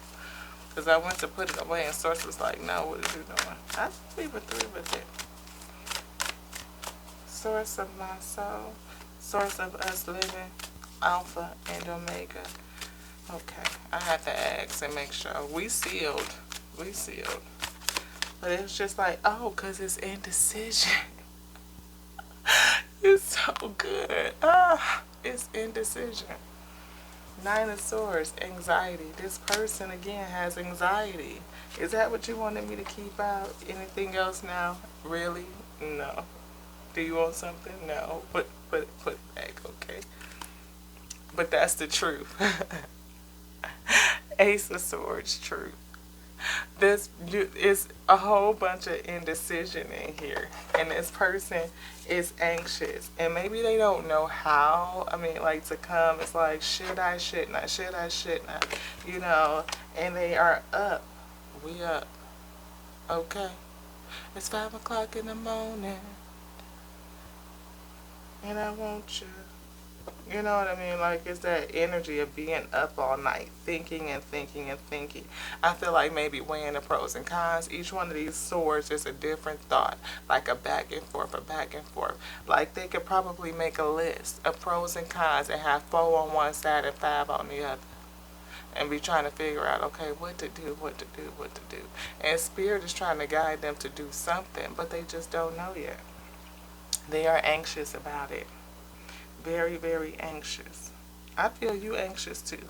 Because I went to put it away and Source was like, no, what are you doing? I leave it through with it. Source of my soul. Source of us living. Alpha and Omega. Okay. I have to ask and make sure. We sealed. We sealed. But it's just like, oh, because it's indecision. You're so good. It's indecision. Nine of Swords, anxiety. This person, again, has anxiety. Is that what you wanted me to keep out? Anything else now? Really? No. Do you want something? No. Put it back, okay? But that's the truth. Ace of Swords, truth. This is a whole bunch of indecision in here, and this person is anxious, and maybe they don't know how. I mean, like, to come. It's like, should I, shouldn't I, should I, shouldn't I, you know? And they are up. We up. Okay. It's 5 o'clock in the morning, and I want you. You know what I mean? Like, it's that energy of being up all night, thinking and thinking and thinking. I feel like maybe weighing the pros and cons. Each one of these swords is a different thought, like a back and forth, a back and forth. Like, they could probably make a list of pros and cons and have 4 on one side and 5 on the other. And be trying to figure out, okay, what to do, what to do, what to do. And Spirit is trying to guide them to do something, but they just don't know yet. They are anxious about it. Very, very anxious. I feel you anxious too.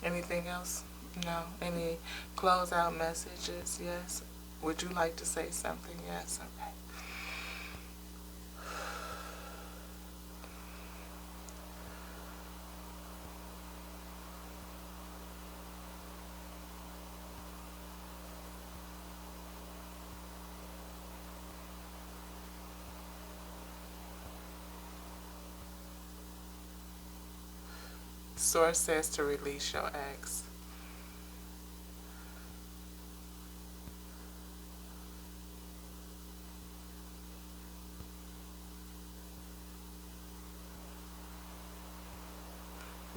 Anything else? No. Any closeout messages? Yes. Would you like to say something? Yes. Okay. Source says to release your ex.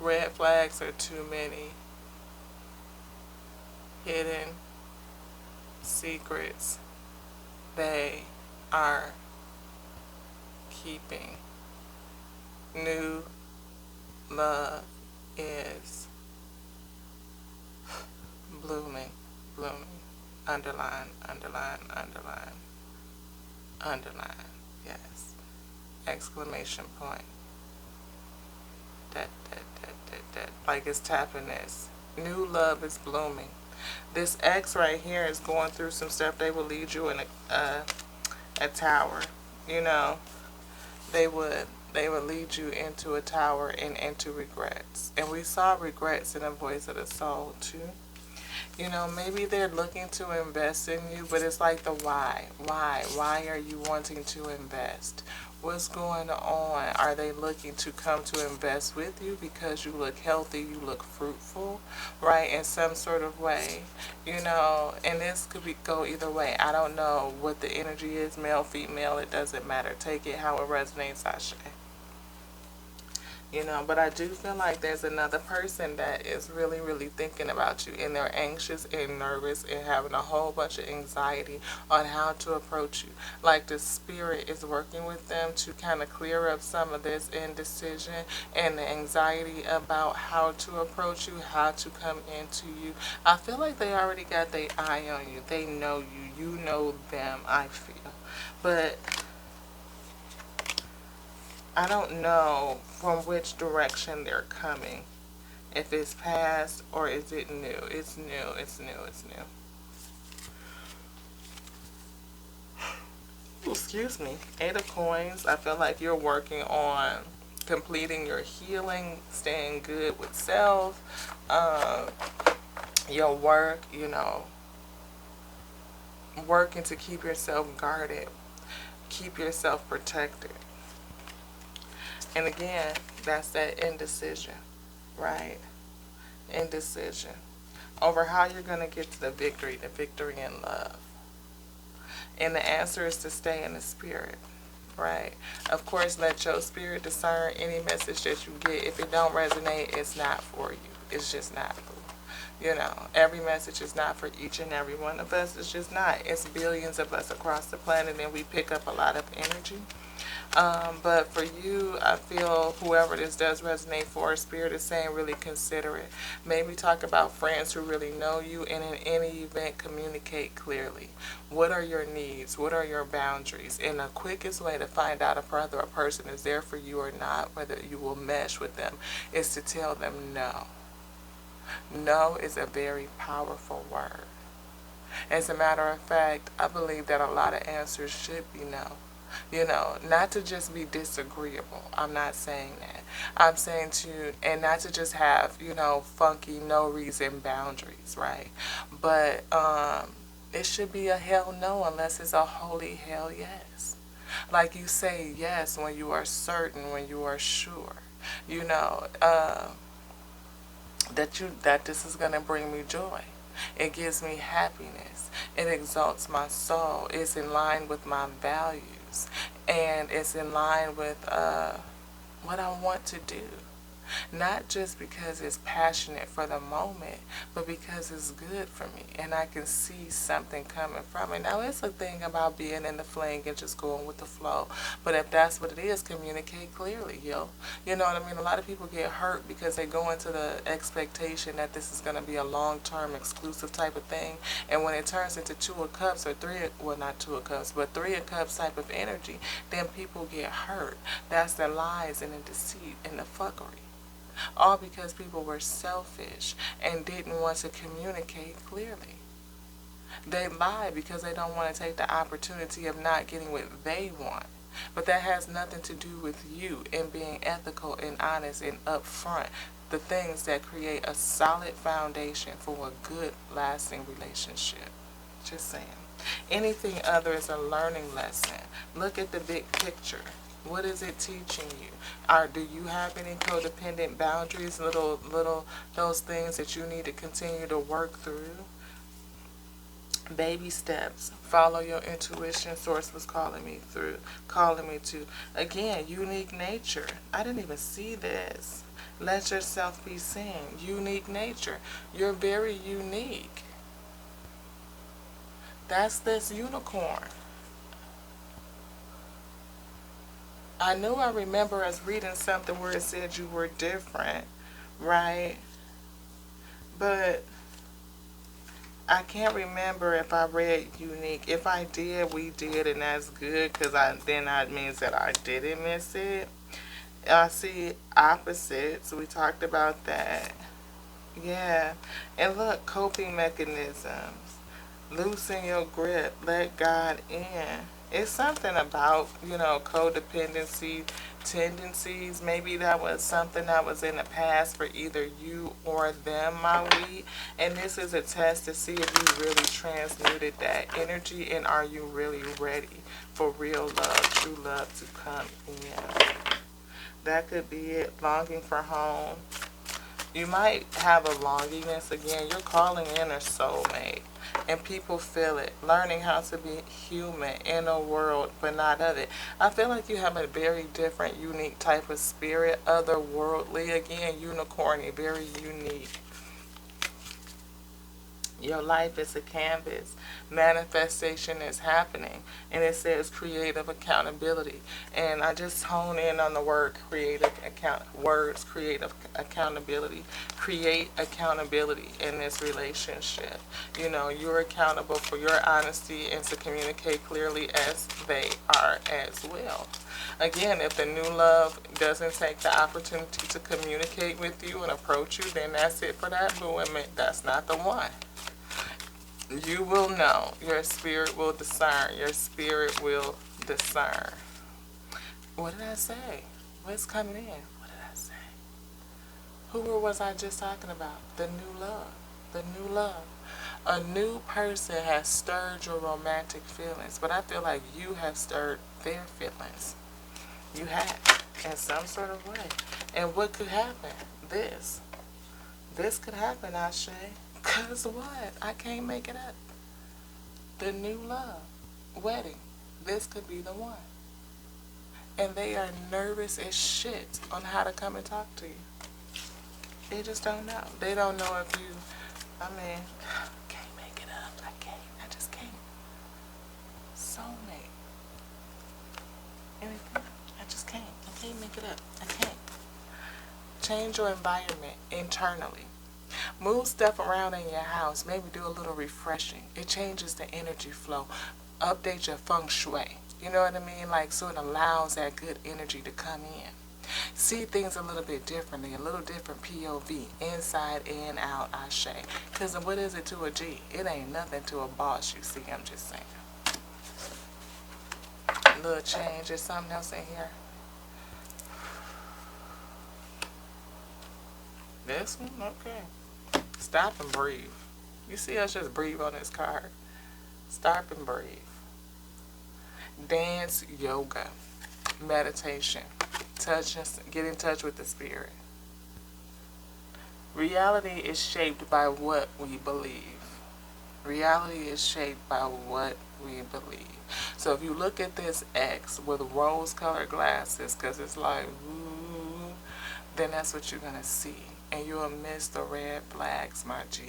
Red flags are too many. Hidden secrets they are keeping. New love is blooming, blooming. Underline, underline, underline, underline. Yes. Exclamation point. That. Like, it's tapping this. New love is blooming. This ex right here is going through some stuff. They will lead you in a tower. You know, they would lead you into a tower and into regrets. And we saw regrets in the voice of the soul too. You know, maybe they're looking to invest in you, but it's like the why. Why are you wanting to invest? What's going on? Are they looking to come to invest with you because you look healthy, you look fruitful, right, in some sort of way? You know, and this could go either way. I don't know what the energy is, male, female, it doesn't matter. Take it how it resonates, Ashe. You know, but I do feel like there's another person that is really, really thinking about you, and they're anxious and nervous and having a whole bunch of anxiety on how to approach you. Like the spirit is working with them to kind of clear up some of this indecision and the anxiety about how to approach you, how to come into you. I feel like they already got their eye on you. They know you. You know them, I feel. But I don't know from which direction they're coming. If it's past or is it new? It's new, it's new, it's new. Ooh, excuse me. Eight of Coins, I feel like you're working on completing your healing, staying good with self, your work, you know, working to keep yourself guarded, keep yourself protected. And again, that's that indecision, right? Indecision over how you're going to get to the victory in love. And the answer is to stay in the spirit, right? Of course, let your spirit discern any message that you get. If it don't resonate, it's not for you. It's just not for you. You know, every message is not for each and every one of us. It's just not. It's billions of us across the planet, and we pick up a lot of energy. But for you, I feel whoever this does resonate for, Spirit is saying really consider it. Maybe talk about friends who really know you, and in any event, communicate clearly. What are your needs? What are your boundaries? And the quickest way to find out if whether a person is there for you or not, whether you will mesh with them, is to tell them no. No is a very powerful word. As a matter of fact, I believe that a lot of answers should be no. You know, not to just be disagreeable. I'm not saying that. I'm saying to, and not to just have, you know, funky, no reason boundaries, right? But it should be a hell no unless it's a holy hell yes. Like you say yes when you are certain, when you are sure. You know, that this is going to bring me joy. It gives me happiness. It exalts my soul. It's in line with my values. And it's in line with what I want to do. Not just because it's passionate for the moment, but because it's good for me and I can see something coming from it. Now, it's a thing about being in the fling and just going with the flow. But if that's what it is, communicate clearly, yo. You know what I mean? A lot of people get hurt because they go into the expectation that this is going to be a long-term exclusive type of thing. And when it turns into Two of Cups or well, not Two of Cups, but Three of Cups type of energy, then people get hurt. That's the lies and the deceit and the fuckery. All because people were selfish and didn't want to communicate clearly. They lie because they don't want to take the opportunity of not getting what they want. But that has nothing to do with you and being ethical and honest and upfront. The things that create a solid foundation for a good, lasting relationship. Just saying. Anything other is a learning lesson. Look at the big picture. What is it teaching you? Do you have any codependent boundaries, little those things that you need to continue to work through? Baby steps. Follow your intuition. Source was calling me to. Again, unique nature. I didn't even see this. Let yourself be seen. Unique nature. You're very unique. That's this unicorn. I knew I remember us reading something where it said you were different, right? But I can't remember if I read unique. If I did, we did, and that's good, because then that means that I didn't miss it. I see opposites. We talked about that. Yeah. And look, coping mechanisms. Loosen your grip. Let God in. It's something about, codependency tendencies. Maybe that was something that was in the past for either you or them, my lead. And this is a test to see if you really transmuted that energy and are you really ready for real love, true love to come in. That could be it. Longing for home. You might have a longingness. Again, you're calling in a soulmate. And people feel it. Learning how to be human in a world, but not of it. I feel like you have a very different, unique type of spirit. Otherworldly. Again, unicorny. Very unique. Your life is a canvas. Manifestation is happening. And it says creative accountability. And I just hone in on the word creative accountability. Create accountability in this relationship. You're accountable for your honesty and to communicate clearly as they are as well. Again, if the new love doesn't take the opportunity to communicate with you and approach you, then that's it for that boo. That's not the one. You will know. Your spirit will discern. Your spirit will discern. What did I say? What's coming in? What did I say? Who was I just talking about? The new love. The new love. A new person has stirred your romantic feelings, but I feel like you have stirred their feelings. You have, in some sort of way. And what could happen? This. This could happen, Ashe. Cause what? I can't make it up. The new love. Wedding. This could be the one. And they are nervous as shit on how to come and talk to you. They just don't know. They don't know if you, can't make it up. I can't. I just can't. Soulmate. Anything? I just can't. I can't make it up. I can't. Change your environment internally. Move stuff around in your house. Maybe do a little refreshing. It changes the energy flow. Update your feng shui. You know what I mean? Like, so it allows that good energy to come in. See things a little bit differently. A little different POV. Inside and out, Ashe. Because what is it to a G? It ain't nothing to a boss, you see. I'm just saying. A little change. There's something else in here. This one? Okay. Stop and breathe. You see us just breathe on this card. Stop and breathe. Dance, yoga, meditation, get in touch with the spirit. Reality is shaped by what we believe. Reality is shaped by what we believe. So if you look at this X with rose-colored glasses, because it's like, ooh, then that's what you're going to see. And you'll miss the red flags, my G.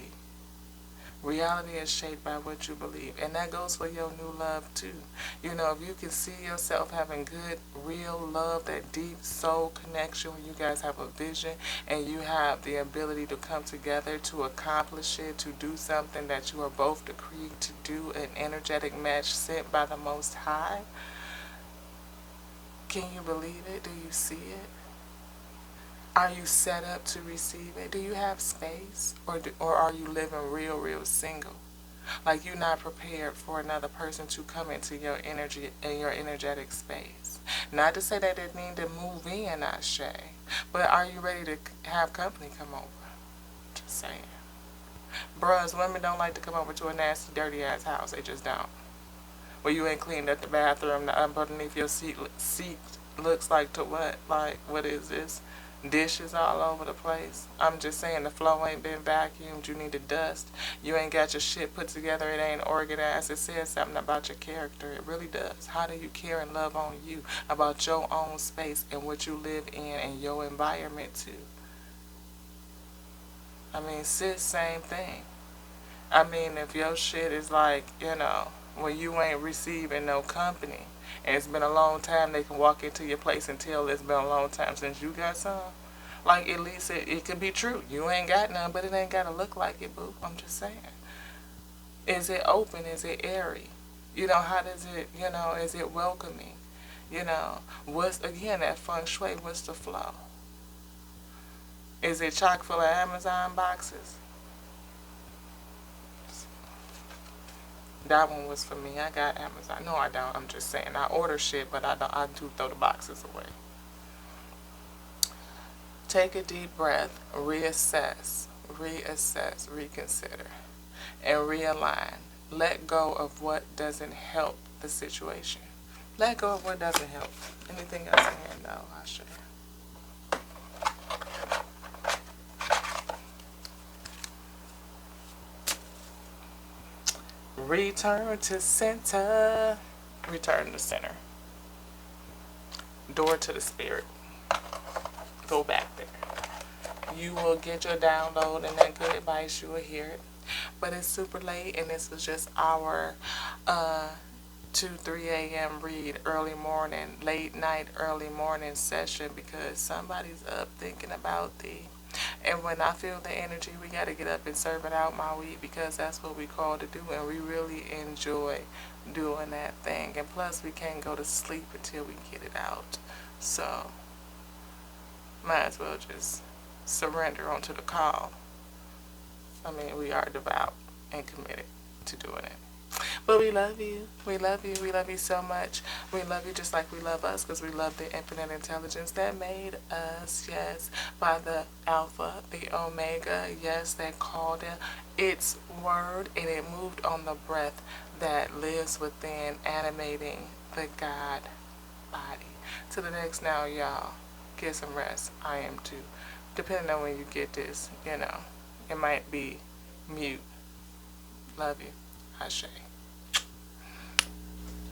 Reality is shaped by what you believe. And that goes for your new love, too. If you can see yourself having good, real love, that deep soul connection where you guys have a vision and you have the ability to come together to accomplish it, to do something that you are both decreed to do, an energetic match sent by the Most High. Can you believe it? Do you see it? Are you set up to receive it? Do you have space? Or are you living real single? Like you're not prepared for another person to come into your energy and your energetic space. Not to say that they need to move in, Ashe. But are you ready to have company come over? Just saying. Bruhs, women don't like to come over to a nasty, dirty ass house. They just don't. Well, you ain't cleaned up the bathroom. The underneath your seat looks like to what? Like, what is this? Dishes all over the place. I'm just saying the floor ain't been vacuumed. You need to dust. You ain't got your shit put together. It ain't organized. It says something about your character. It really does. How do you care and love on you, about your own space and what you live in and your environment too? Sis, same thing. If your shit is like, when you ain't receiving no company, and it's been a long time, they can walk into your place and tell it's been a long time since you got some. Like, at least it could be true. You ain't got none, but it ain't got to look like it, boo. I'm just saying. Is it open? Is it airy? How does it, is it welcoming? What's, again, that feng shui, what's the flow? Is it chock full of Amazon boxes? That one was for me. I got Amazon. No, I don't. I'm just saying. I order shit, but I do throw the boxes away. Take a deep breath. Reassess, reconsider, and realign. Let go of what doesn't help the situation. Let go of what doesn't help. Anything else in here? No, I should. Return to center. Return to center. Door to the spirit. Go back there. You will get your download and that good advice. You will hear it. But it's super late, and this was just our 2-3 a.m. read, early morning, late night, early morning session, because somebody's up thinking about thee. And when I feel the energy, we got to get up and serve it out my week, because that's what we called to do, and we really enjoy doing that thing. And plus, we can't go to sleep until we get it out. So, might as well just surrender onto the call. I mean, we are devout and committed to doing it. But we love you. We love you. We love you so much. We love you just like we love us, because we love the infinite intelligence that made us. Yes. By the Alpha, the Omega. Yes, that called it its word, and it moved on the breath that lives within, animating the God body. To the next now, y'all. Get some rest. I am too. Depending on when you get this, it might be mute. Love you. Ashe.